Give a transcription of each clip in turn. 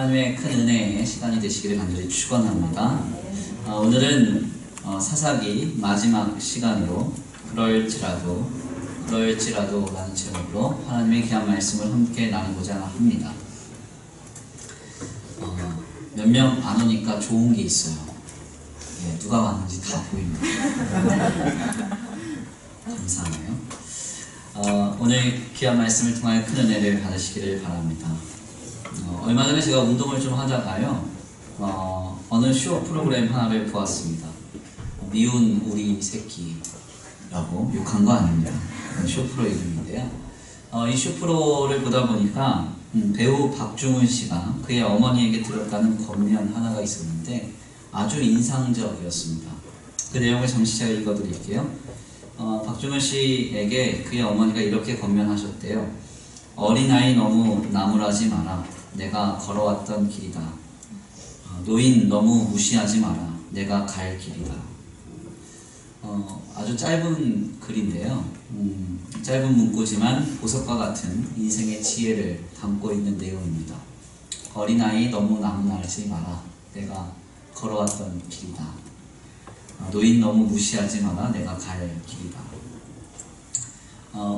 하나님의 큰 은혜의 시간이 되시기를 간절히 축원합니다. 오늘은 사사기 마지막 시간으로 그럴지라도 라는 제목으로 하나님의 귀한 말씀을 함께 나누고자 합니다. 몇 명 안 오니까 좋은 게 있어요. 예, 누가 왔는지 다 보입니다. 감사하네요. 오늘 귀한 말씀을 통하여 큰 은혜를 받으시기를 바랍니다. 얼마 전에 제가 운동을 좀 하다가요, 어느 쇼 프로그램 하나를 보았습니다. 미운 우리 새끼라고 욕한 거 아닙니다. 쇼 프로 이름인데요. 이 쇼 프로를 보다 보니까 배우 박중훈 씨가 그의 어머니에게 들었다는 권면 하나가 있었는데 아주 인상적이었습니다. 그 내용을 잠시 제가 읽어드릴게요. 박중훈 씨에게 그의 어머니가 이렇게 권면하셨대요. 어린아이 너무 나무라지 마라. 내가 걸어왔던 길이다. 노인 너무 무시하지 마라. 내가 갈 길이다. 아주 짧은 글인데요. 짧은 문구지만 보석과 같은 인생의 지혜를 담고 있는 내용입니다. 어린아이 너무 나무라지 마라. 내가 걸어왔던 길이다. 노인 너무 무시하지 마라. 내가 갈 길이다.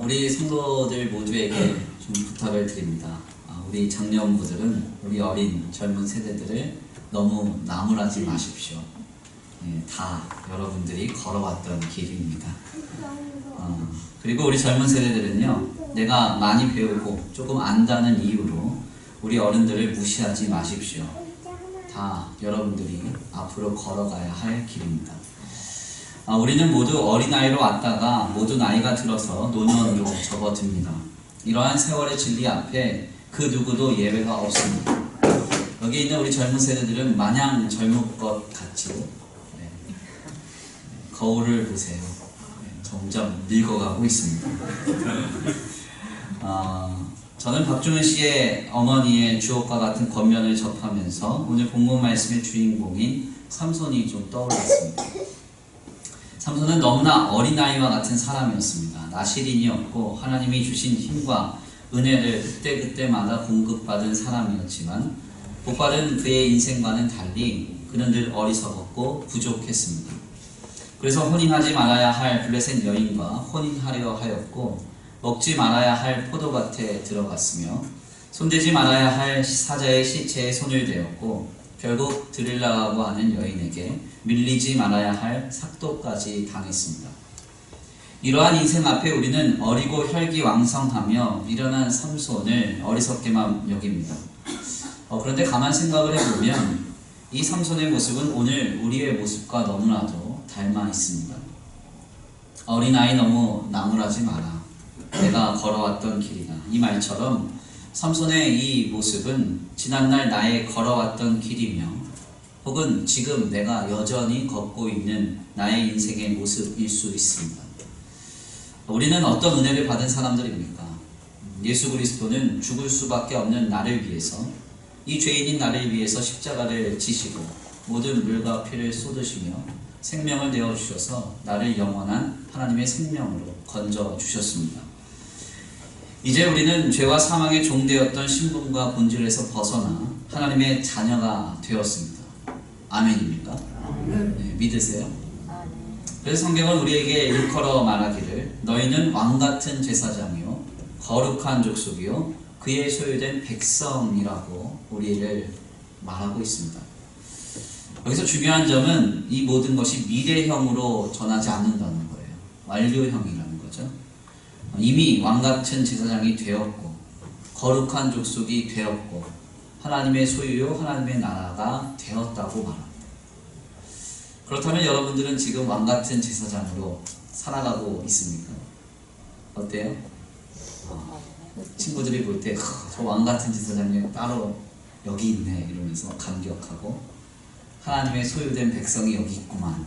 우리 성도들 모두에게 좀 부탁을 드립니다. 우리 장년부들은 우리 어린 젊은 세대들을 너무 나무라지 마십시오. 다 여러분들이 걸어왔던 길입니다. 그리고 우리 젊은 세대들은요, 내가 많이 배우고 조금 안다는 이유로 우리 어른들을 무시하지 마십시오. 다 여러분들이 앞으로 걸어가야 할 길입니다. 우리는 모두 어린아이로 왔다가 모두 나이가 들어서 노년으로 접어듭니다. 이러한 세월의 진리 앞에 그 누구도 예외가 없습니다. 여기 있는 우리 젊은 세대들은 마냥 젊은 것 같지요. 거울을 보세요. 점점 늙어가고 있습니다. 저는 박중훈 씨의 어머니의 주옥과 같은 권면을 접하면서 오늘 본문 말씀의 주인공인 삼손이 좀 떠올랐습니다. 삼손은 너무나 어린아이와 같은 사람이었습니다. 나시린이었고 하나님이 주신 힘과 은혜를 그때그때마다 공급받은 사람이었지만 복받은 그의 인생과는 달리 그는 늘 어리석었고 부족했습니다. 그래서 혼인하지 말아야 할 블레셋 여인과 혼인하려 하였고 먹지 말아야 할 포도밭에 들어갔으며 손대지 말아야 할 사자의 시체에 손을 대었고 결국 드릴라라고 하는 여인에게 밀리지 말아야 할 삭도까지 당했습니다. 이러한 인생 앞에 우리는 어리고 혈기왕성하며 미련한 삼손을 어리석게만 여깁니다. 그런데 가만 생각을 해보면 이 삼손의 모습은 오늘 우리의 모습과 너무나도 닮아 있습니다. 어린아이 너무 나무라지 마라. 내가 걸어왔던 길이다. 이 말처럼 삼손의 이 모습은 지난날 나의 걸어왔던 길이며 혹은 지금 내가 여전히 걷고 있는 나의 인생의 모습일 수 있습니다. 우리는 어떤 은혜를 받은 사람들입니까? 예수 그리스도는 죽을 수밖에 없는 나를 위해서, 이 죄인인 나를 위해서 십자가를 지시고 모든 물과 피를 쏟으시며 생명을 내어주셔서 나를 영원한 하나님의 생명으로 건져주셨습니다. 이제 우리는 죄와 사망의 종되었던 신분과 본질에서 벗어나 하나님의 자녀가 되었습니다. 아멘입니까? 네, 믿으세요? 그래서 성경은 우리에게 일컬어 말하기를 너희는 왕같은 제사장이요 거룩한 족속이요 그의 소유된 백성이라고 우리를 말하고 있습니다. 여기서 중요한 점은 이 모든 것이 미래형으로 전하지 않는다는 거예요. 완료형이라는 거죠. 이미 왕같은 제사장이 되었고 거룩한 족속이 되었고 하나님의 소유요 하나님의 나라가 되었다고 말합니다. 그렇다면 여러분들은 지금 왕같은 제사장으로 살아가고 있습니까? 어때요? 친구들이 볼 때 저 왕같은 제사장이 따로 여기 있네 이러면서 감격하고 하나님의 소유된 백성이 여기 있구만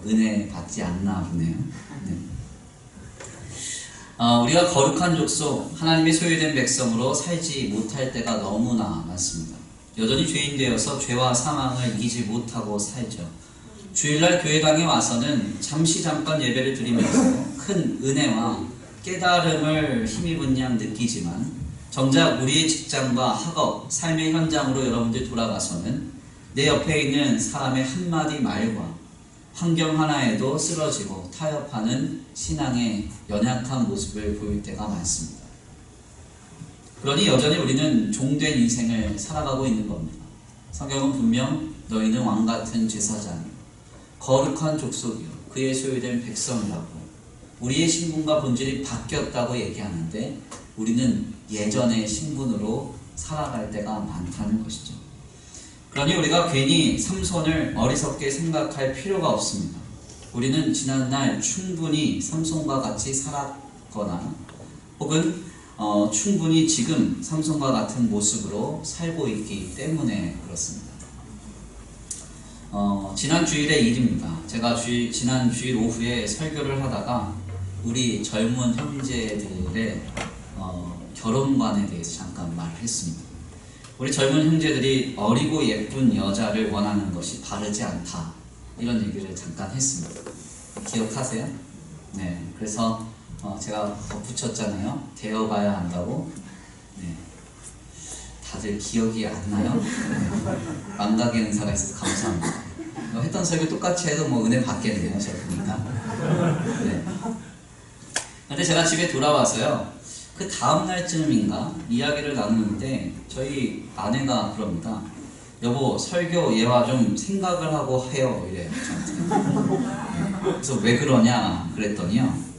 은혜 받지 않나 보네요. 네. 우리가 거룩한 족속 하나님의 소유된 백성으로 살지 못할 때가 너무나 많습니다. 여전히 죄인 되어서 죄와 사망을 이기지 못하고 살죠. 주일날 교회당에 와서는 잠깐 예배를 드리면서 큰 은혜와 깨달음을 힘입은 양 느끼지만 정작 우리의 직장과 학업, 삶의 현장으로 여러분들 돌아가서는 내 옆에 있는 사람의 한마디 말과 환경 하나에도 쓰러지고 타협하는 신앙의 연약한 모습을 보일 때가 많습니다. 그러니 여전히 우리는 종된 인생을 살아가고 있는 겁니다. 성경은 분명 너희는 왕같은 제사장이요 거룩한 족속이요 그의 소유된 백성이라고 우리의 신분과 본질이 바뀌었다고 얘기하는데 우리는 예전의 신분으로 살아갈 때가 많다는 것이죠. 그러니 우리가 괜히 삼손을 어리석게 생각할 필요가 없습니다. 우리는 지난날 충분히 삼손과 같이 살았거나 혹은 충분히 지금 삼손과 같은 모습으로 살고 있기 때문에 그렇습니다. 지난 주일의 일입니다. 제가 지난 주일 오후에 설교를 하다가 우리 젊은 형제들의 결혼관에 대해서 잠깐 말했습니다. 우리 젊은 형제들이 어리고 예쁜 여자를 원하는 것이 바르지 않다 이런 얘기를 잠깐 했습니다. 기억하세요? 네, 그래서 제가 덧붙였잖아요. 되어가야 한다고. 네. 다들 기억이 안 나요? 네. 망각의 은사가 있어서 감사합니다. 했던 설교 똑같이 해도 뭐 은혜 받겠네요, 제가 보니까. 네. 근데 제가 집에 돌아와서요. 그 다음 날쯤인가 이야기를 나누는데 저희 아내가 그럽니다. 여보, 설교 예화 좀 생각을 하고 해요. 이래요, 저한테. 그래서 왜 그러냐 그랬더니요.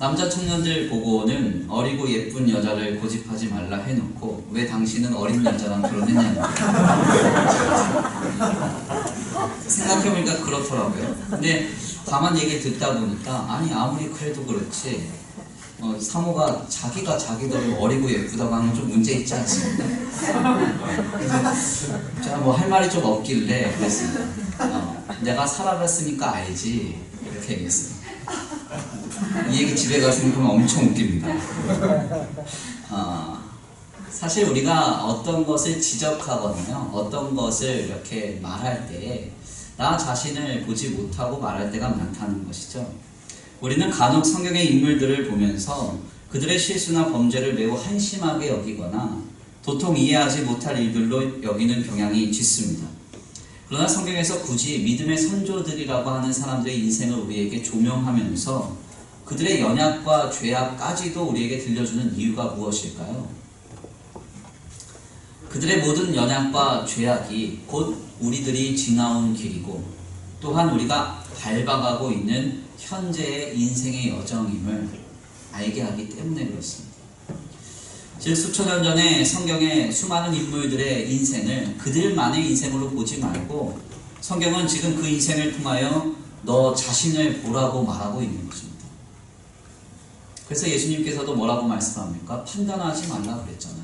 남자 청년들 보고는 어리고 예쁜 여자를 고집하지 말라 해놓고 왜 당신은 어린 여자랑 결혼했냐는 생각해보니까 그렇더라고요. 근데 다만 얘기를 듣다 보니까 아니 아무리 그래도 그렇지 사모가 자기가 자기들 어리고 예쁘다고 하는 건 좀 문제 있지 않습니까? 제가 뭐 할 말이 좀 없길래 그랬습니다. 내가 살아봤으니까 알지 이렇게 얘기했어요. 이 얘기 집에 가서 생각하면 엄청 웃깁니다. 사실 우리가 어떤 것을 지적하거나요 어떤 것을 이렇게 말할 때 나 자신을 보지 못하고 말할 때가 많다는 것이죠. 우리는 간혹 성경의 인물들을 보면서 그들의 실수나 범죄를 매우 한심하게 여기거나 도통 이해하지 못할 일들로 여기는 경향이 짙습니다. 그러나 성경에서 굳이 믿음의 선조들이라고 하는 사람들의 인생을 우리에게 조명하면서 그들의 연약과 죄악까지도 우리에게 들려주는 이유가 무엇일까요? 그들의 모든 연약과 죄악이 곧 우리들이 지나온 길이고 또한 우리가 밟아가고 있는 현재의 인생의 여정임을 알게 하기 때문에 그렇습니다. 즉 수천 년 전에 성경의 수많은 인물들의 인생을 그들만의 인생으로 보지 말고 성경은 지금 그 인생을 통하여 너 자신을 보라고 말하고 있는 것입니다. 그래서 예수님께서도 뭐라고 말씀합니까? 판단하지 말라 그랬잖아요.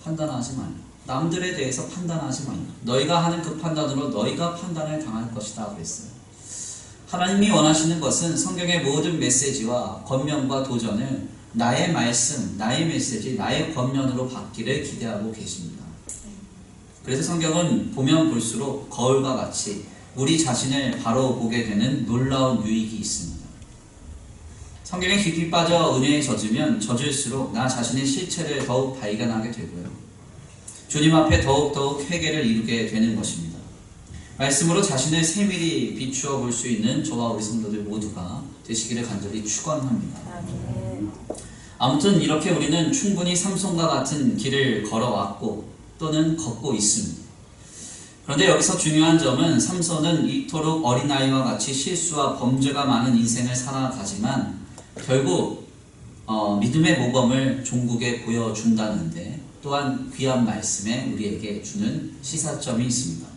판단하지 말라. 남들에 대해서 판단하지 말라. 너희가 하는 그 판단으로 너희가 판단을 당할 것이다 그랬어요. 하나님이 원하시는 것은 성경의 모든 메시지와 권면과 도전을 나의 말씀, 나의 메시지, 나의 권면으로 받기를 기대하고 계십니다. 그래서 성경은 보면 볼수록 거울과 같이 우리 자신을 바로 보게 되는 놀라운 유익이 있습니다. 성경에 깊이 빠져 은혜에 젖으면 젖을수록 나 자신의 실체를 더욱 발견하게 되고요. 주님 앞에 더욱더욱 회개를 이루게 되는 것입니다. 말씀으로 자신을 세밀히 비추어 볼 수 있는 저와 우리 성도들 모두가 되시기를 간절히 축원합니다. 아무튼 이렇게 우리는 충분히 삼손과 같은 길을 걸어왔고 또는 걷고 있습니다. 그런데 여기서 중요한 점은 삼손은 이토록 어린아이와 같이 실수와 범죄가 많은 인생을 살아가지만 결국 믿음의 모범을 종국에 보여준다는데 또한 귀한 말씀에 우리에게 주는 시사점이 있습니다.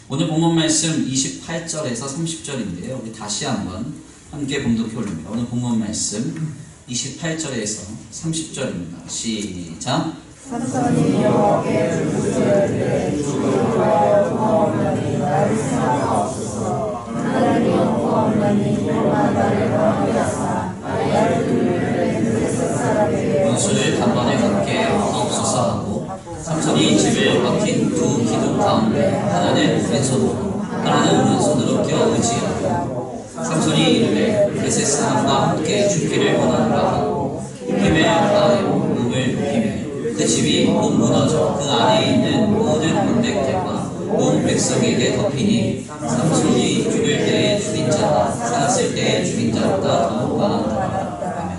오늘 본문 말씀 28절에서 30절인데요. 우리 다시 한번 함께 봉독해 올립니다. 오늘 본문 말씀 28절에서 30절입니다. 시작. 삼손이 여호와께 부르짖으되 주를 구하여 구하오나니 나를 생각하옵소서. 하나님 구하오나니 그만 나를 구하옵소서. 아이를 들으려 그에서 사람에게 문수를 단번에 갖게 하옵소서 하고 삼손이 집을 박힌 두 기둥 가운데 하나는 왼손으로 하나는 오른손으로 껴 의지하고 삼손이 이르되 블레셋 사람과 함께 죽기를 원하노라 하고 힘에 다하여 몸을 높이며 그 집이 곧 무너져 그 안에 있는 모든 문백들과 온 백성에게 덮이니 삼손이 죽을 때에 죽인 자가 살았을 때에 죽인 자보다 더욱 많았더라. 아멘.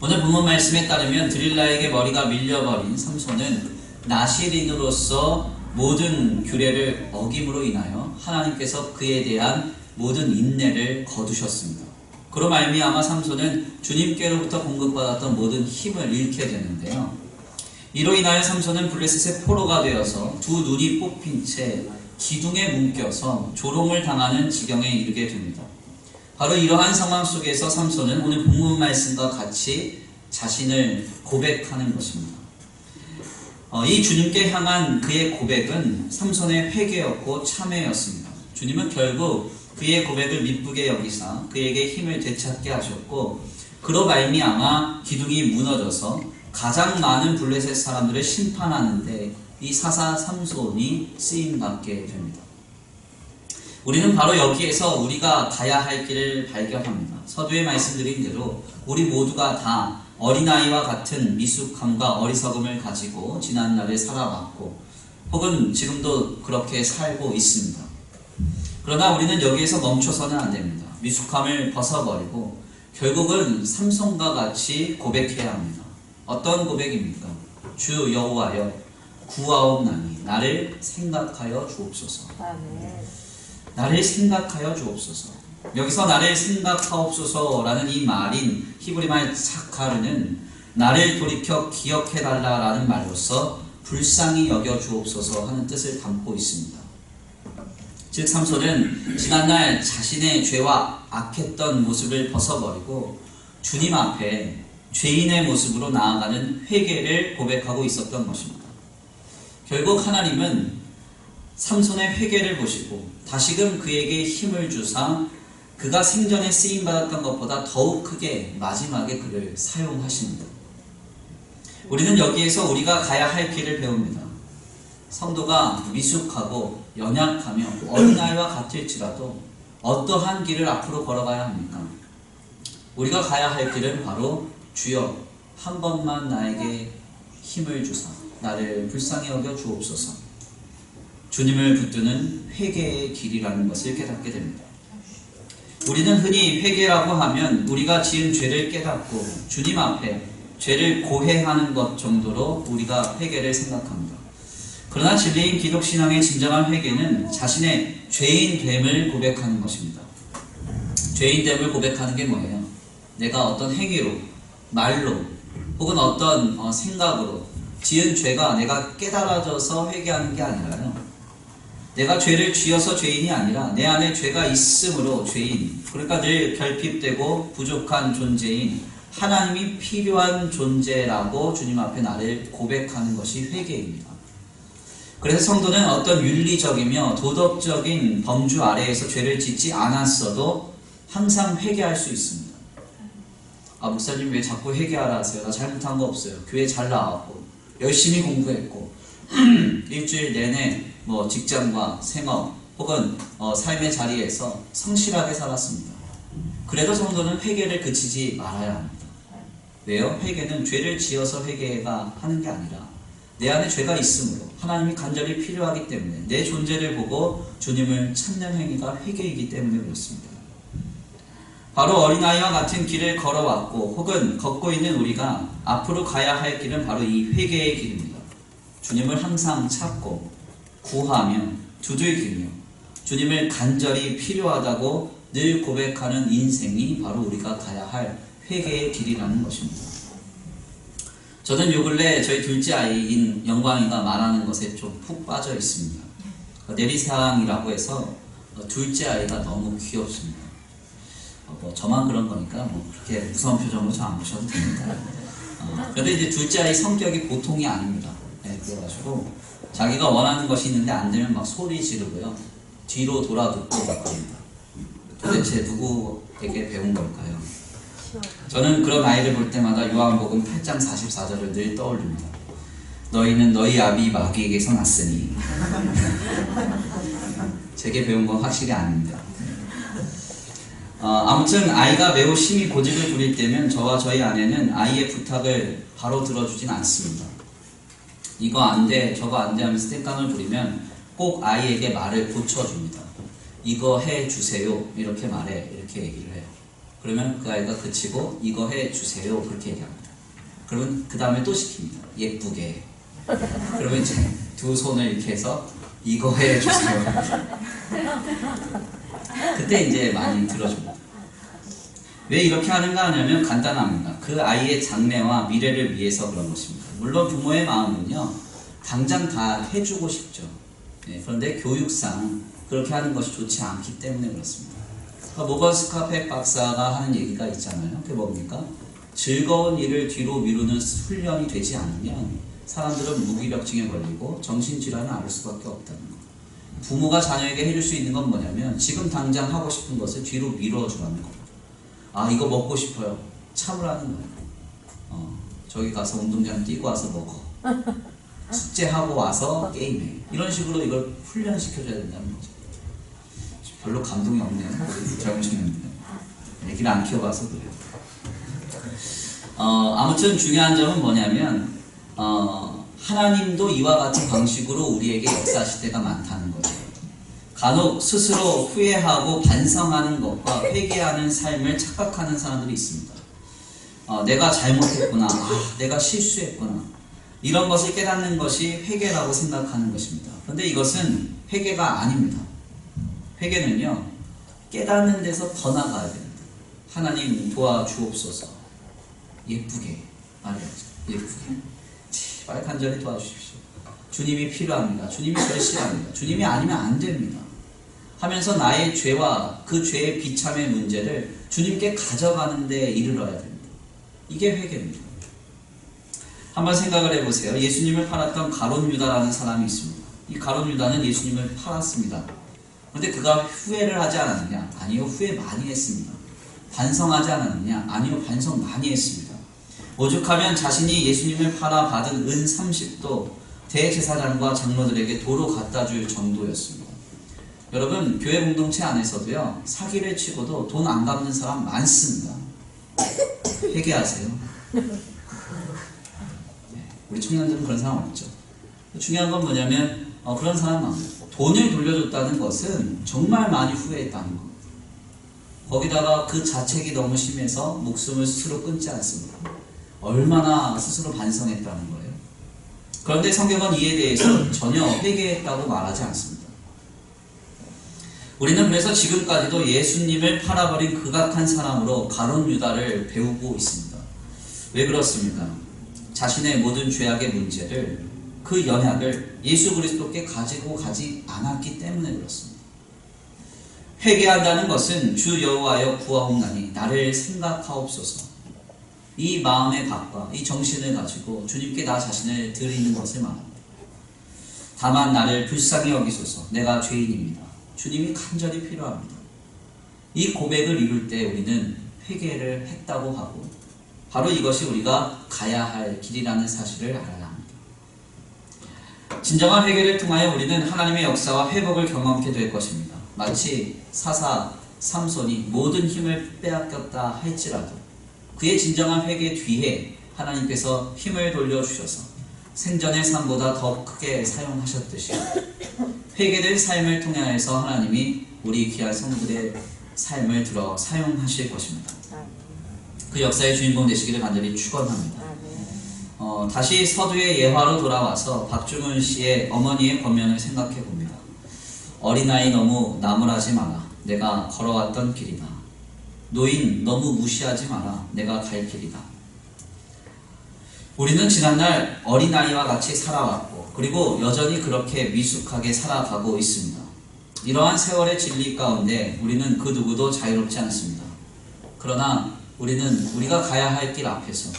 오늘 본문 말씀에 따르면 드릴라에게 머리가 밀려버린 삼손은 나실인으로서 모든 규례를 어김으로 인하여 하나님께서 그에 대한 모든 인내를 거두셨습니다. 그로 말미암아 삼손은 주님께로부터 공급받았던 모든 힘을 잃게 되는데요. 이로 인하여 삼손은 블레셋의 포로가 되어서 두 눈이 뽑힌 채 기둥에 묶여서 조롱을 당하는 지경에 이르게 됩니다. 바로 이러한 상황 속에서 삼손은 오늘 본문 말씀과 같이 자신을 고백하는 것입니다. 이 주님께 향한 그의 고백은 삼손의 회개였고 참회였습니다. 주님은 결국 그의 고백을 미쁘게 여기사 그에게 힘을 되찾게 하셨고 그로 말미암아 기둥이 무너져서 가장 많은 블레셋 사람들을 심판하는데 이 사사 삼손이 쓰임받게 됩니다. 우리는 바로 여기에서 우리가 가야 할 길을 발견합니다. 서두에 말씀드린 대로 우리 모두가 다 어린아이와 같은 미숙함과 어리석음을 가지고 지난날을 살아왔고 혹은 지금도 그렇게 살고 있습니다. 그러나 우리는 여기에서 멈춰서는 안 됩니다. 미숙함을 벗어버리고 결국은 삼손과 같이 고백해야 합니다. 어떤 고백입니까? 주 여호와여 구하옵나니 나를 생각하여 주옵소서. 나를 생각하여 주옵소서. 여기서 나를 생각하옵소서라는 이 말인 히브리말 사카르는 나를 돌이켜 기억해달라라는 말로서 불쌍히 여겨 주옵소서 하는 뜻을 담고 있습니다. 즉 삼손은 지난날 자신의 죄와 악했던 모습을 벗어버리고 주님 앞에 죄인의 모습으로 나아가는 회개를 고백하고 있었던 것입니다. 결국 하나님은 삼손의 회개를 보시고 다시금 그에게 힘을 주사 그가 생전에 쓰임받았던 것보다 더욱 크게 마지막에 그를 사용하십니다. 우리는 여기에서 우리가 가야 할 길을 배웁니다. 성도가 미숙하고 연약하며 어린아이와 같을지라도 어떠한 길을 앞으로 걸어가야 합니까? 우리가 가야 할 길은 바로 주여 한 번만 나에게 힘을 주사 나를 불쌍히 여겨 주옵소서. 주님을 붙드는 회개의 길이라는 것을 깨닫게 됩니다. 우리는 흔히 회개라고 하면 우리가 지은 죄를 깨닫고 주님 앞에 죄를 고해하는 것 정도로 우리가 회개를 생각합니다. 그러나 진리인 기독신앙의 진정한 회개는 자신의 죄인됨을 고백하는 것입니다. 죄인됨을 고백하는 게 뭐예요? 내가 어떤 행위로, 말로, 혹은 어떤 생각으로 지은 죄가 내가 깨달아져서 회개하는 게 아니라요. 내가 죄를 지어서 죄인이 아니라 내 안에 죄가 있으므로 죄인, 그러니까 늘 결핍되고 부족한 존재인 하나님이 필요한 존재라고 주님 앞에 나를 고백하는 것이 회개입니다. 그래서 성도는 어떤 윤리적이며 도덕적인 범주 아래에서 죄를 짓지 않았어도 항상 회개할 수 있습니다. 아, 목사님 왜 자꾸 회개하라 하세요? 나 잘못한 거 없어요. 교회 잘 나왔고 열심히 공부했고 일주일 내내 직장과 생업 혹은 삶의 자리에서 성실하게 살았습니다. 그래도 성도는 회개를 그치지 말아야 합니다. 왜요? 회개는 죄를 지어서 회개가 하는 게 아니라 내 안에 죄가 있으므로 하나님이 간절히 필요하기 때문에 내 존재를 보고 주님을 찾는 행위가 회개이기 때문에 그렇습니다. 바로 어린아이와 같은 길을 걸어왔고 혹은 걷고 있는 우리가 앞으로 가야 할 길은 바로 이 회개의 길입니다. 주님을 항상 찾고 구하며 두들기며 주님을 간절히 필요하다고 늘 고백하는 인생이 바로 우리가 가야 할 회개의 길이라는 것입니다. 저는 요 근래 저희 둘째 아이인 영광이가 말하는 것에 좀 푹 빠져 있습니다. 내리사랑이라고 해서 둘째 아이가 너무 귀엽습니다. 저만 그런 거니까 그렇게 무서운 표정으로 저 안 보셔도 됩니다. 그런데 이제 둘째 아이 성격이 보통이 아닙니다. 네, 그래가지고 자기가 원하는 것이 있는데 안 되면 막 소리 지르고요. 뒤로 돌아듣고 막 그럽니다. 도대체 누구에게 배운 걸까요? 저는 그런 아이를 볼 때마다 요한복음 8장 44절을 늘 떠올립니다. 너희는 너희 아비 마귀에게서 났으니. 제게 배운 건 확실히 아닙니다. 아무튼 아이가 매우 심히 고집을 부릴 때면 저와 저희 아내는 아이의 부탁을 바로 들어주진 않습니다. 이거 안 돼, 저거 안 돼 하면서 땡깡을 부리면 꼭 아이에게 말을 고쳐줍니다. 이거 해주세요. 이렇게 말해. 이렇게 얘기를 해요. 그러면 그 아이가 그치고 이거 해주세요. 그렇게 얘기합니다. 그러면 그 다음에 또 시킵니다. 예쁘게. 그러면 이제 두 손을 이렇게 해서 이거 해주세요. 그때 이제 많이 들어줍니다. 왜 이렇게 하는가 하냐면 간단합니다. 그 아이의 장래와 미래를 위해서 그런 것입니다. 물론 부모의 마음은요, 당장 다 해주고 싶죠. 네, 그런데 교육상 그렇게 하는 것이 좋지 않기 때문에 그렇습니다. 모건 스카펙 박사가 하는 얘기가 있잖아요. 그게 뭡니까? 즐거운 일을 뒤로 미루는 훈련이 되지 않으면 사람들은 무기력증에 걸리고 정신질환을 앓을 수밖에 없다는 거. 부모가 자녀에게 해줄 수 있는 건 뭐냐면 지금 당장 하고 싶은 것을 뒤로 미뤄주라는 겁니다. 아, 이거 먹고 싶어요. 참으라는 거예요. 저기 가서 운동장 뛰고 와서 먹어. 숙제하고 와서 게임해. 이런 식으로 이걸 훈련시켜줘야 된다는 거죠. 별로 감동이 없네요. 잘못했는데. 애기를 안 키워봐서 그래요. 아무튼 중요한 점은 뭐냐면 하나님도 이와 같은 방식으로 우리에게 역사하실 때가 많다는 거죠. 간혹 스스로 후회하고 반성하는 것과 회개하는 삶을 착각하는 사람들이 있습니다. 내가 잘못했구나, 내가 실수했구나, 이런 것을 깨닫는 것이 회개라고 생각하는 것입니다. 그런데 이것은 회개가 아닙니다. 회개는요, 깨닫는 데서 더 나가야 됩니다. 하나님 도와주옵소서. 예쁘게 말해야죠. 예쁘게. 제발 간절히 도와주십시오. 주님이 필요합니다. 주님이 절실합니다. 주님이 아니면 안 됩니다. 하면서 나의 죄와 그 죄의 비참의 문제를 주님께 가져가는 데 이르러야 됩니다. 이게 회개입니다. 한번 생각을 해보세요. 예수님을 팔았던 가룟 유다라는 사람이 있습니다. 이 가룟 유다는 예수님을 팔았습니다. 그런데 그가 후회를 하지 않았느냐? 아니요, 후회 많이 했습니다. 반성하지 않았느냐? 아니요, 반성 많이 했습니다. 오죽하면 자신이 예수님을 팔아 받은 은 30도 대제사장과 장로들에게 도로 갖다 줄 정도였습니다. 여러분, 교회 공동체 안에서도요, 사기를 치고도 돈 안 갚는 사람 많습니다. 회개하세요. 우리 청년들은 그런 사람 없죠. 중요한 건 뭐냐면 그런 사람 많아요. 돈을 돌려줬다는 것은 정말 많이 후회했다는 것. 거기다가 그 자책이 너무 심해서 목숨을 스스로 끊지 않습니다. 얼마나 스스로 반성했다는 거예요. 그런데 성경은 이에 대해서 전혀 회개했다고 말하지 않습니다. 우리는 그래서 지금까지도 예수님을 팔아버린 극악한 사람으로 가룟 유다를 배우고 있습니다. 왜 그렇습니까? 자신의 모든 죄악의 문제를, 그 연약을 예수 그리스도께 가지고 가지 않았기 때문에 그렇습니다. 회개한다는 것은 주 여호와여 구하옵나니 나를 생각하옵소서. 이 마음의 각과 이 정신을 가지고 주님께 나 자신을 드리는 것을 말합니다. 다만 나를 불쌍히 여기소서. 내가 죄인입니다. 주님이 간절히 필요합니다. 이 고백을 이룰 때 우리는 회개를 했다고 하고, 바로 이것이 우리가 가야 할 길이라는 사실을 알아야 합니다. 진정한 회개를 통하여 우리는 하나님의 역사와 회복을 경험하게 될 것입니다. 마치 사사 삼손이 모든 힘을 빼앗겼다 할지라도 그의 진정한 회개 뒤에 하나님께서 힘을 돌려주셔서 생전의 삶보다 더 크게 사용하셨듯이 회개된 삶을 통해서 하나님이 우리 귀한 성도들의 삶을 들어 사용하실 것입니다. 그 역사의 주인공 되시기를 간절히 축원합니다. 다시 서두의 예화로 돌아와서 박중훈 씨의 어머니의 권면을 생각해 봅니다. 어린아이 너무 나무라지 마라. 내가 걸어왔던 길이다. 노인 너무 무시하지 마라. 내가 갈 길이다. 우리는 지난날 어린아이와 같이 살아왔고, 그리고 여전히 그렇게 미숙하게 살아가고 있습니다. 이러한 세월의 진리 가운데 우리는 그 누구도 자유롭지 않습니다. 그러나 우리는 우리가 가야 할 길 앞에서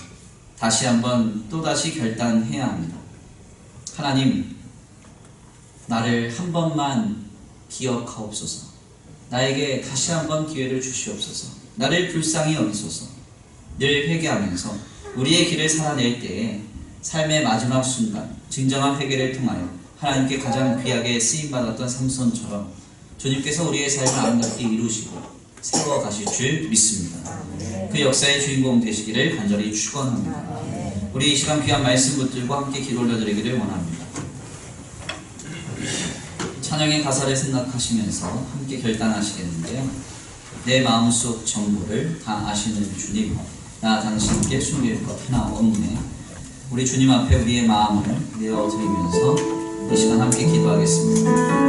다시 한번 또다시 결단해야 합니다. 하나님, 나를 한 번만 기억하옵소서. 나에게 다시 한번 기회를 주시옵소서. 나를 불쌍히 여기소서. 늘 회개하면서 우리의 길을 살아낼 때에 삶의 마지막 순간 진정한 회개를 통하여 하나님께 가장 귀하게 쓰임받았던 삼손처럼 주님께서 우리의 삶을 아름답게 이루시고 세워가실 줄 믿습니다. 그 역사의 주인공 되시기를 간절히 축원합니다. 우리 이 시간 귀한 말씀 붙들고 함께 기도 올려드리기를 원합니다. 찬양의 가사를 생각하시면서 함께 결단하시겠는데요. 내 마음속 전부를 다 아시는 주님, 나 당신께 숨길 것 하나 없네. 우리 주님 앞에 우리의 마음을 내어드리면서 이 시간 함께 기도하겠습니다.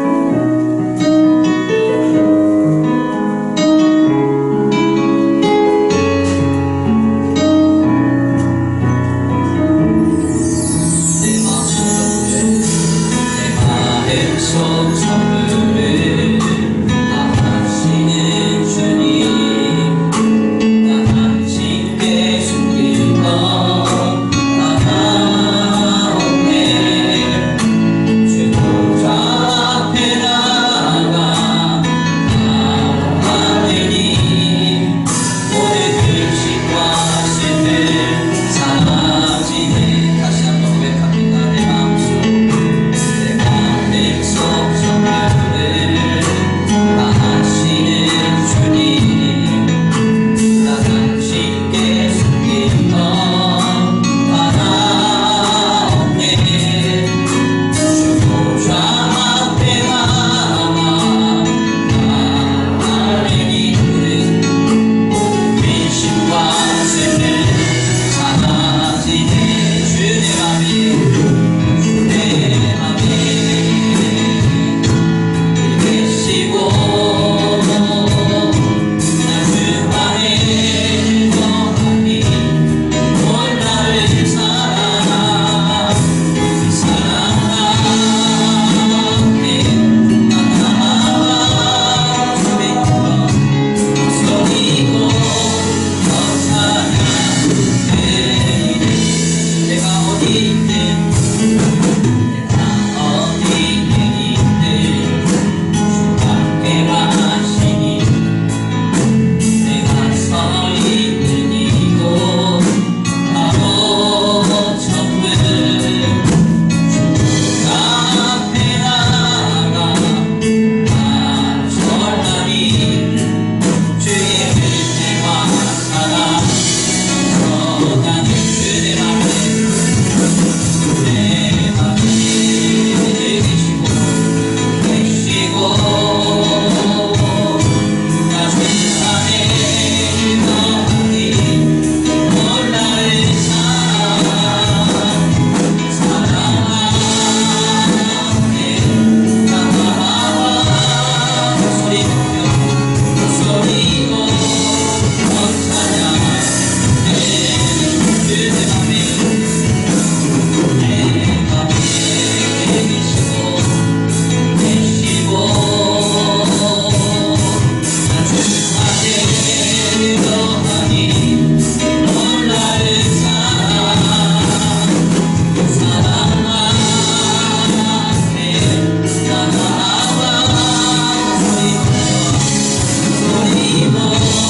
오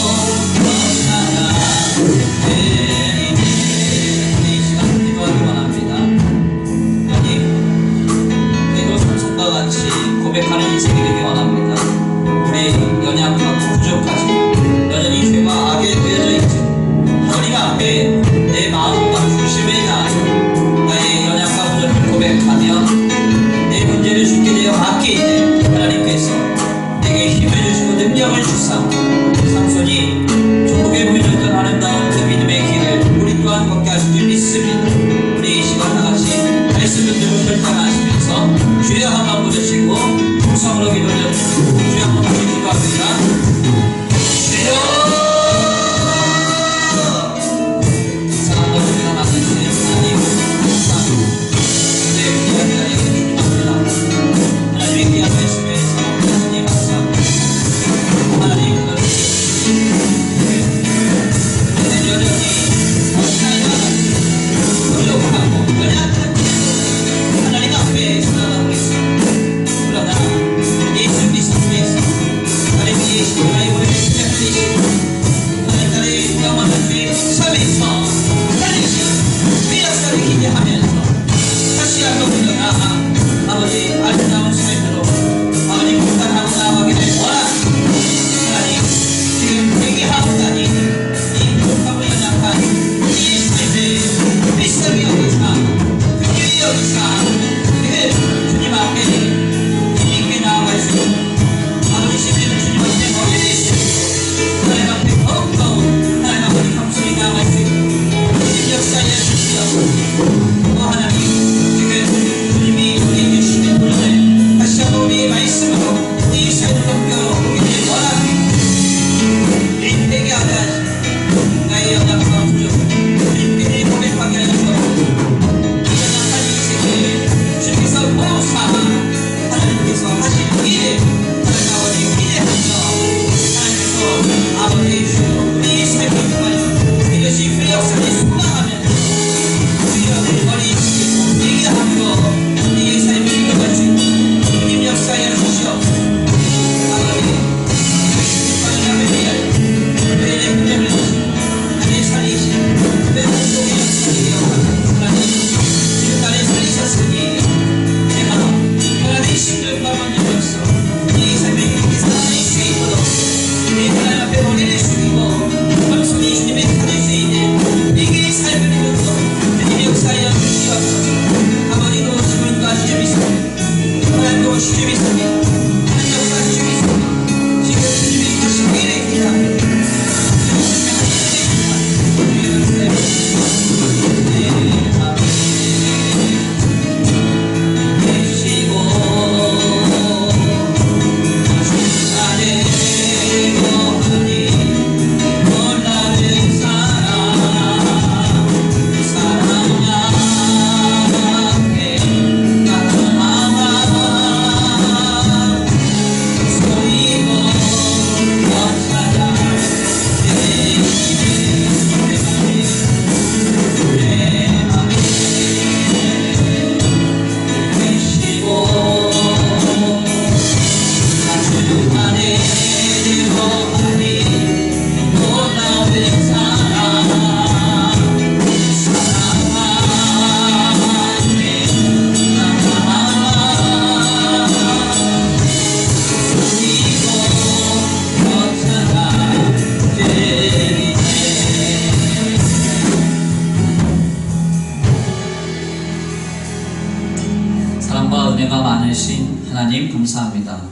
하나님 감사합니다.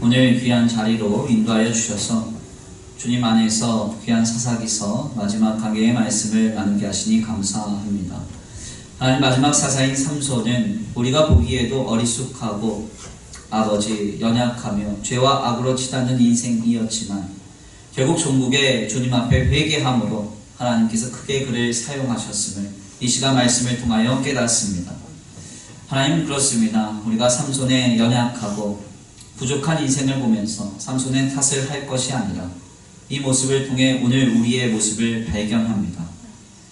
오늘 귀한 자리로 인도하여 주셔서 주님 안에서 귀한 사사기서 마지막 강해의 말씀을 나누게 하시니 감사합니다. 하나님, 마지막 사사인 삼손은 우리가 보기에도 어리숙하고 아버지 연약하며 죄와 악으로 치닫는 인생이었지만 결국 종국에 주님 앞에 회개함으로 하나님께서 크게 그를 사용하셨음을 이 시간 말씀을 통하여 깨닫습니다. 하나님, 그렇습니다. 우리가 삼손의 연약하고 부족한 인생을 보면서 삼손의 탓을 할 것이 아니라 이 모습을 통해 오늘 우리의 모습을 발견합니다.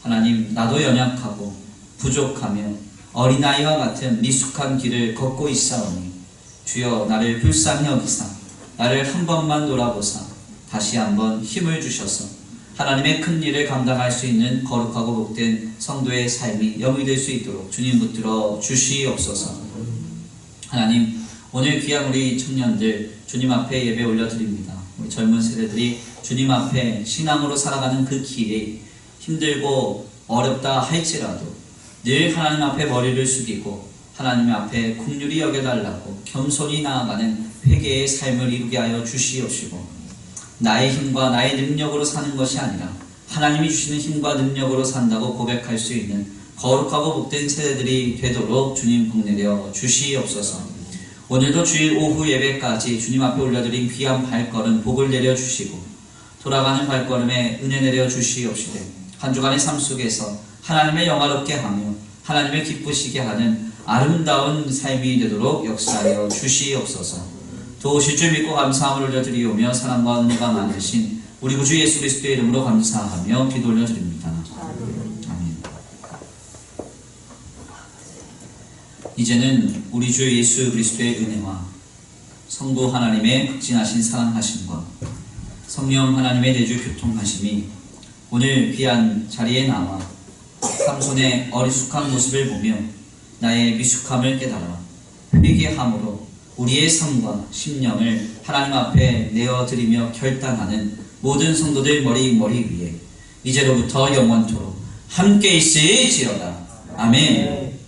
하나님, 나도 연약하고 부족하며 어린아이와 같은 미숙한 길을 걷고 있사오니 주여 나를 불쌍히 여기사 나를 한 번만 돌아보사 다시 한번 힘을 주셔서 하나님의 큰 일을 감당할 수 있는 거룩하고 복된 성도의 삶이 영이 될 수 있도록 주님 붙들어 주시옵소서. 하나님, 오늘 귀한 우리 청년들 주님 앞에 예배 올려드립니다. 우리 젊은 세대들이 주님 앞에 신앙으로 살아가는 그 길이 힘들고 어렵다 할지라도 늘 하나님 앞에 머리를 숙이고 하나님 앞에 긍휼히 여겨달라고 겸손히 나아가는 회개의 삶을 이루게 하여 주시옵시고, 나의 힘과 나의 능력으로 사는 것이 아니라 하나님이 주시는 힘과 능력으로 산다고 고백할 수 있는 거룩하고 복된 세대들이 되도록 주님 복내려 주시옵소서. 오늘도 주일 오후 예배까지 주님 앞에 올려드린 귀한 발걸음 복을 내려 주시고 돌아가는 발걸음에 은혜 내려 주시옵시되 한 주간의 삶 속에서 하나님을 영화롭게 하며 하나님을 기쁘시게 하는 아름다운 삶이 되도록 역사하여 주시옵소서. 도우실 줄 믿고 감사함을 올려드리오며 사랑과 은혜가 많으신 우리 구주 예수 그리스도의 이름으로 감사하며 기도 올려드립니다. 아멘. 이제는 우리 주 예수 그리스도의 은혜와 성도 하나님의 극진하신 사랑하심과 성령 하나님의 내주 교통하심이 오늘 귀한 자리에 나와 삼손의 어리숙한 모습을 보며 나의 미숙함을 깨달아 회개함으로 우리의 삶과 심령을 하나님 앞에 내어드리며 결단하는 모든 성도들 머리 위에 이제로부터 영원토록 함께 있을지어다. 아멘.